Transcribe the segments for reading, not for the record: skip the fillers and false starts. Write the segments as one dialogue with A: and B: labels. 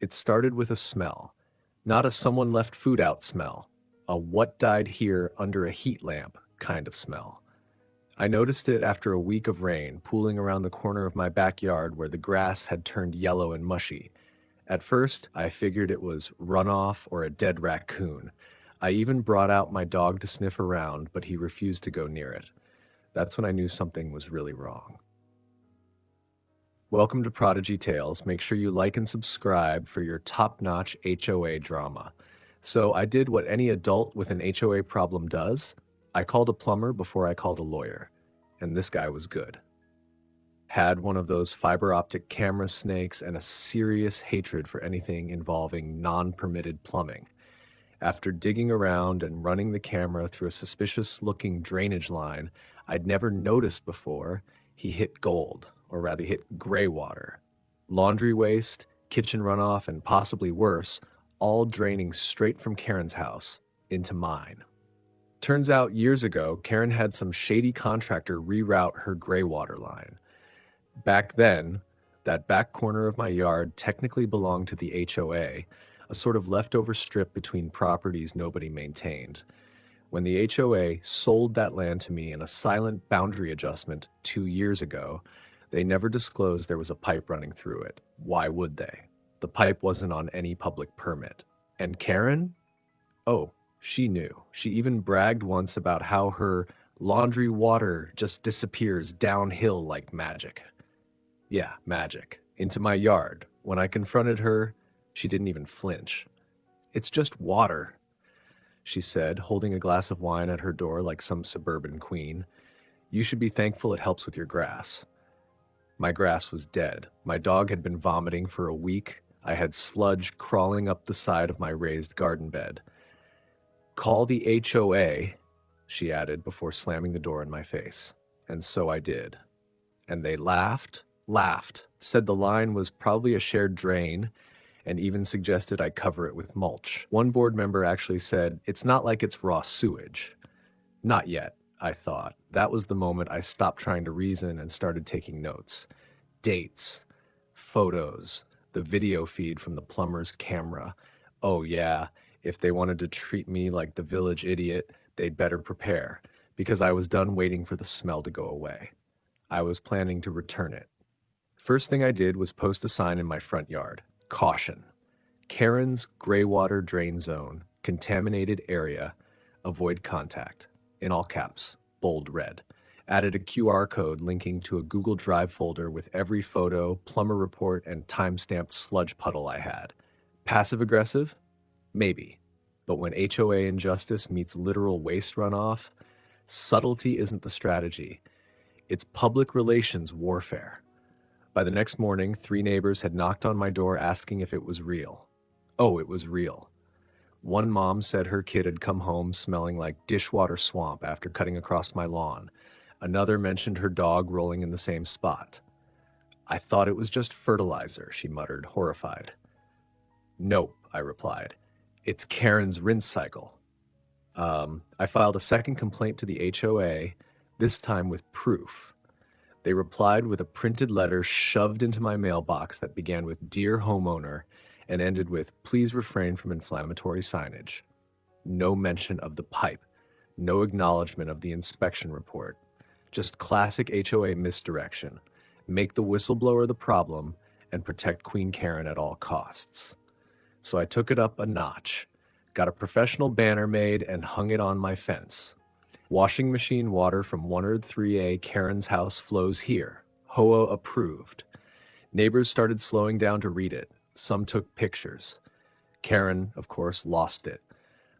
A: It started with a smell, not a someone left food out smell, a what died here under a heat lamp kind of smell. I noticed it after a week of rain pooling around the corner of my backyard where the grass had turned yellow and mushy. At first, I figured it was runoff or a dead raccoon. I even brought out my dog to sniff around, but he refused to go near it. That's when I knew something was really wrong. Welcome to Prodigy Tales. Make sure you like and subscribe for your top-notch HOA drama. So I did what any adult with an HOA problem does. I called a plumber before I called a lawyer, and this guy was good. Had one of those fiber optic camera snakes and a serious hatred for anything involving non-permitted plumbing. After digging around and running the camera through a suspicious-looking drainage line I'd never noticed before, he hit gold, or rather hit gray water. Laundry waste, kitchen runoff, and possibly worse, all draining straight from Karen's house into mine. Turns out years ago, Karen had some shady contractor reroute her gray water line. Back then, that back corner of my yard technically belonged to the HOA, a sort of leftover strip between properties nobody maintained. When the HOA sold that land to me in a silent boundary adjustment 2 years ago, they never disclosed there was a pipe running through it. Why would they? The pipe wasn't on any public permit. And Karen? Oh, she knew. She even bragged once about how her laundry water just disappears downhill like magic. Yeah, magic. Into my yard. When I confronted her, she didn't even flinch. "It's just water," she said, holding a glass of wine at her door like some suburban queen. "You should be thankful it helps with your grass." My grass was dead. My dog had been vomiting for a week. I had sludge crawling up the side of my raised garden bed. "Call the HOA," she added before slamming the door in my face. And so I did. And they laughed, said the line was probably a shared drain, and even suggested I cover it with mulch. One board member actually said, "It's not like it's raw sewage." Not yet, I thought. That was the moment I stopped trying to reason and started taking notes. Dates, photos, the video feed from the plumber's camera. Oh yeah, if they wanted to treat me like the village idiot, they'd better prepare, because I was done waiting for the smell to go away. I was planning to return it. First thing I did was post a sign in my front yard. Caution. Karen's Greywater Drain Zone, contaminated area, avoid contact. In all caps, bold red. Added a QR code linking to a Google Drive folder with every photo, plumber report, and time-stamped sludge puddle I had. Passive aggressive? Maybe. But when HOA injustice meets literal waste runoff, subtlety isn't the strategy. It's public relations warfare. By the next morning, 3 neighbors had knocked on my door asking if it was real. Oh, it was real. One mom said her kid had come home smelling like dishwater swamp after cutting across my lawn. Another mentioned her dog rolling in the same spot. "I thought it was just fertilizer," she muttered, horrified. "Nope," I replied. "It's Karen's rinse cycle." I filed a second complaint to the HOA, this time with proof. They replied with a printed letter shoved into my mailbox that began with "Dear homeowner" and ended with "Please refrain from inflammatory signage." No mention of the pipe, no acknowledgement of the inspection report. Just classic HOA misdirection. Make the whistleblower the problem and protect Queen Karen at all costs. So I took it up a notch, got a professional banner made and hung it on my fence. "Washing machine water from 103A Karen's house flows here. HOA approved." Neighbors started slowing down to read it. Some took pictures. Karen, of course, lost it.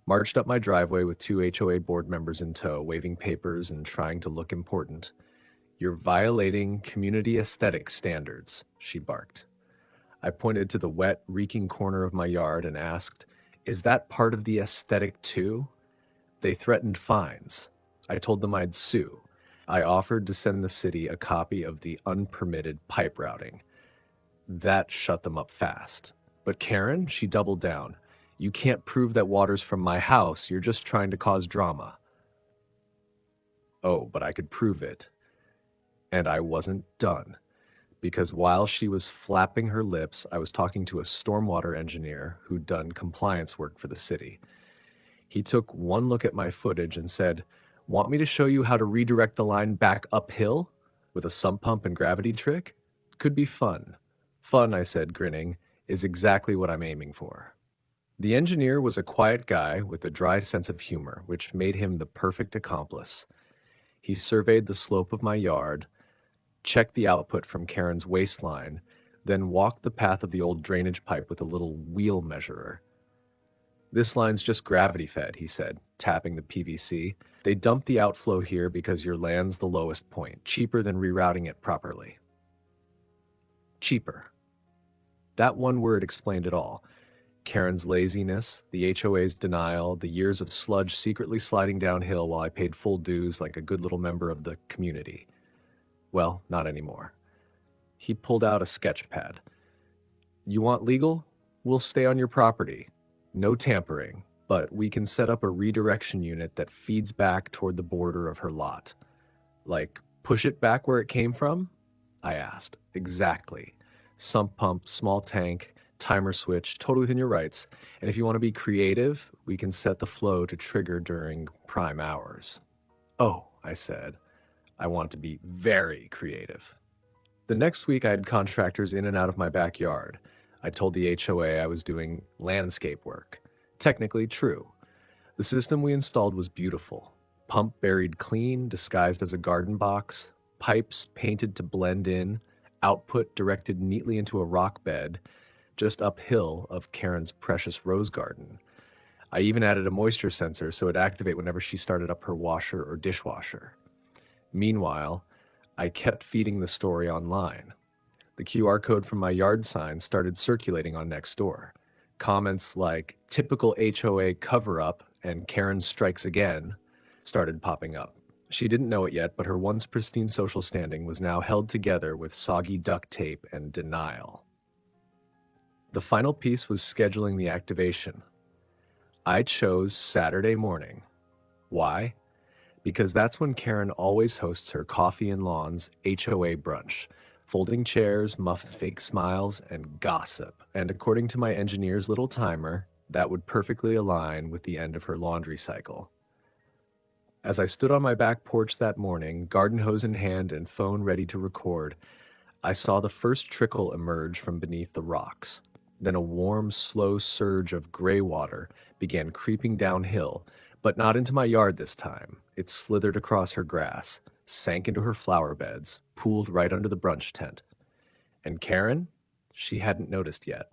A: Marched up my driveway with 2 HOA board members in tow, waving papers and trying to look important. "You're violating community aesthetic standards," she barked. I pointed to the wet, reeking corner of my yard and asked, "Is that part of the aesthetic too?" They threatened fines. I told them I'd sue. I offered to send the city a copy of the unpermitted pipe routing. That shut them up fast. But Karen, she doubled down. "You can't prove that water's from my house. You're just trying to cause drama." Oh, but I could prove it. And I wasn't done. because while she was flapping her lips, I was talking to a stormwater engineer who'd done compliance work for the city. He took one look at my footage and said, "Want me to show you how to redirect the line back uphill with a sump pump and gravity trick? Could be fun." Fun, I said, grinning, is exactly what I'm aiming for. The engineer was a quiet guy with a dry sense of humor, which made him the perfect accomplice. He surveyed the slope of my yard, checked the output from Karen's waistline, then walked the path of the old drainage pipe with a little wheel measurer. "This line's just gravity fed," he said, tapping the PVC. "They dump the outflow here because your land's the lowest point, cheaper than rerouting it properly." Cheaper. That one word explained it all. Karen's laziness, the HOA's denial, the years of sludge secretly sliding downhill while I paid full dues like a good little member of the community. Well, not anymore. He pulled out a sketch pad. "You want legal? We'll stay on your property. No tampering, but we can set up a redirection unit that feeds back toward the border of her lot." "Like, push it back where it came from?" I asked. "Exactly. Sump pump, small tank, timer switch, totally within your rights. And if you want to be creative, we can set the flow to trigger during prime hours." "Oh," I said, "I want to be very creative." The next week, I had contractors in and out of my backyard. I told the HOA I was doing landscape work. Technically true. The system we installed was beautiful. Pump buried clean, disguised as a garden box, pipes painted to blend in, output directed neatly into a rock bed, just uphill of Karen's precious rose garden. I even added a moisture sensor so it'd activate whenever she started up her washer or dishwasher. Meanwhile, I kept feeding the story online. The QR code from my yard sign started circulating on Nextdoor. Comments like "typical HOA cover-up" and "Karen strikes again" started popping up. She didn't know it yet, but her once pristine social standing was now held together with soggy duct tape and denial. The final piece was scheduling the activation. I chose Saturday morning. Why? Because that's when Karen always hosts her Coffee and Lawns HOA brunch. Folding chairs, muffin fake smiles, and gossip. And according to my engineer's little timer, that would perfectly align with the end of her laundry cycle. As I stood on my back porch that morning, garden hose in hand and phone ready to record, I saw the first trickle emerge from beneath the rocks. Then a warm, slow surge of gray water began creeping downhill, but not into my yard this time. It slithered across her grass, sank into her flower beds, pooled right under the brunch tent. And Karen? She hadn't noticed yet.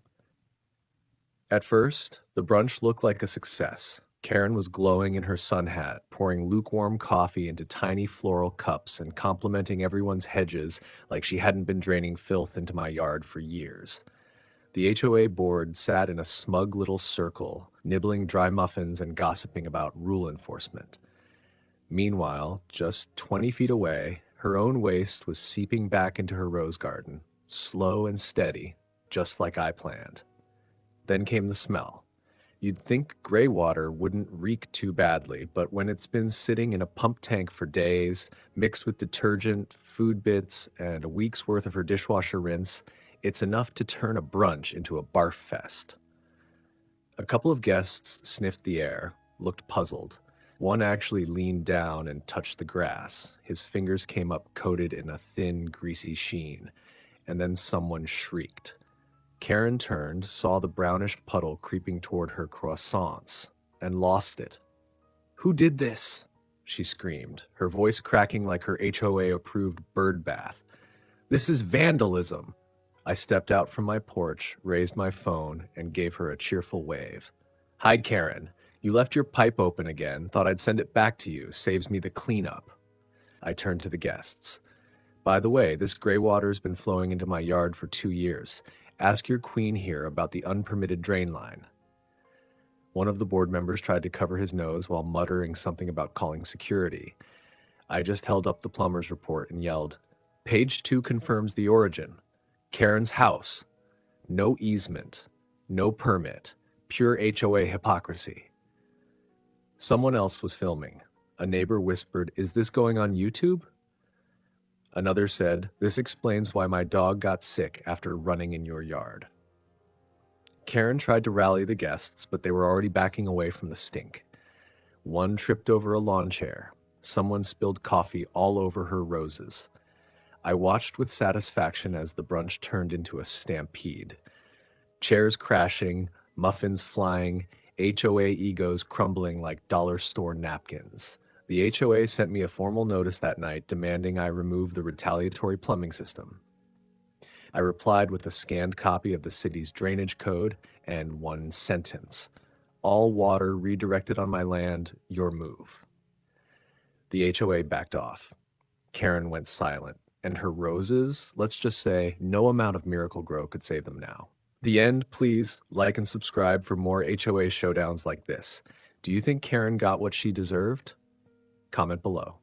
A: At first, the brunch looked like a success. Karen was glowing in her sun hat, pouring lukewarm coffee into tiny floral cups and complimenting everyone's hedges like she hadn't been draining filth into my yard for years. The HOA board sat in a smug little circle, nibbling dry muffins and gossiping about rule enforcement. Meanwhile, just 20 feet away, her own waste was seeping back into her rose garden, slow and steady, just like I planned. Then came the smell. You'd think gray water wouldn't reek too badly, but when it's been sitting in a pump tank for days, mixed with detergent, food bits, and a week's worth of her dishwasher rinse, it's enough to turn a brunch into a barf fest. A couple of guests sniffed the air, looked puzzled. One actually leaned down and touched the grass. His fingers came up coated in a thin, greasy sheen. And then someone shrieked. Karen turned, saw the brownish puddle creeping toward her croissants, and lost it. "Who did this?" she screamed, her voice cracking like her HOA-approved bird bath. "This is vandalism." I stepped out from my porch, raised my phone, and gave her a cheerful wave. "Hi, Karen. You left your pipe open again. Thought I'd send it back to you. Saves me the cleanup." I turned to the guests. "By the way, this gray water's been flowing into my yard for 2 years. Ask your queen here about the unpermitted drain line." One of the board members tried to cover his nose while muttering something about calling security. I just held up the plumber's report and yelled, "Page 2 confirms the origin. Karen's house. No easement. No permit. Pure HOA hypocrisy." Someone else was filming. A neighbor whispered, "Is this going on YouTube?" Another said, "This explains why my dog got sick after running in your yard." Karen tried to rally the guests, but they were already backing away from the stink. One tripped over a lawn chair. Someone spilled coffee all over her roses. I watched with satisfaction as the brunch turned into a stampede. Chairs crashing, muffins flying, HOA egos crumbling like dollar store napkins. The HOA sent me a formal notice that night demanding I remove the retaliatory plumbing system. I replied with a scanned copy of the city's drainage code and one sentence: "All water redirected on my land, your move." The HOA backed off. Karen went silent, and her roses, let's just say, no amount of Miracle Grow could save them now. The end. Please like and subscribe for more HOA showdowns like this. Do you think Karen got what she deserved? Comment below.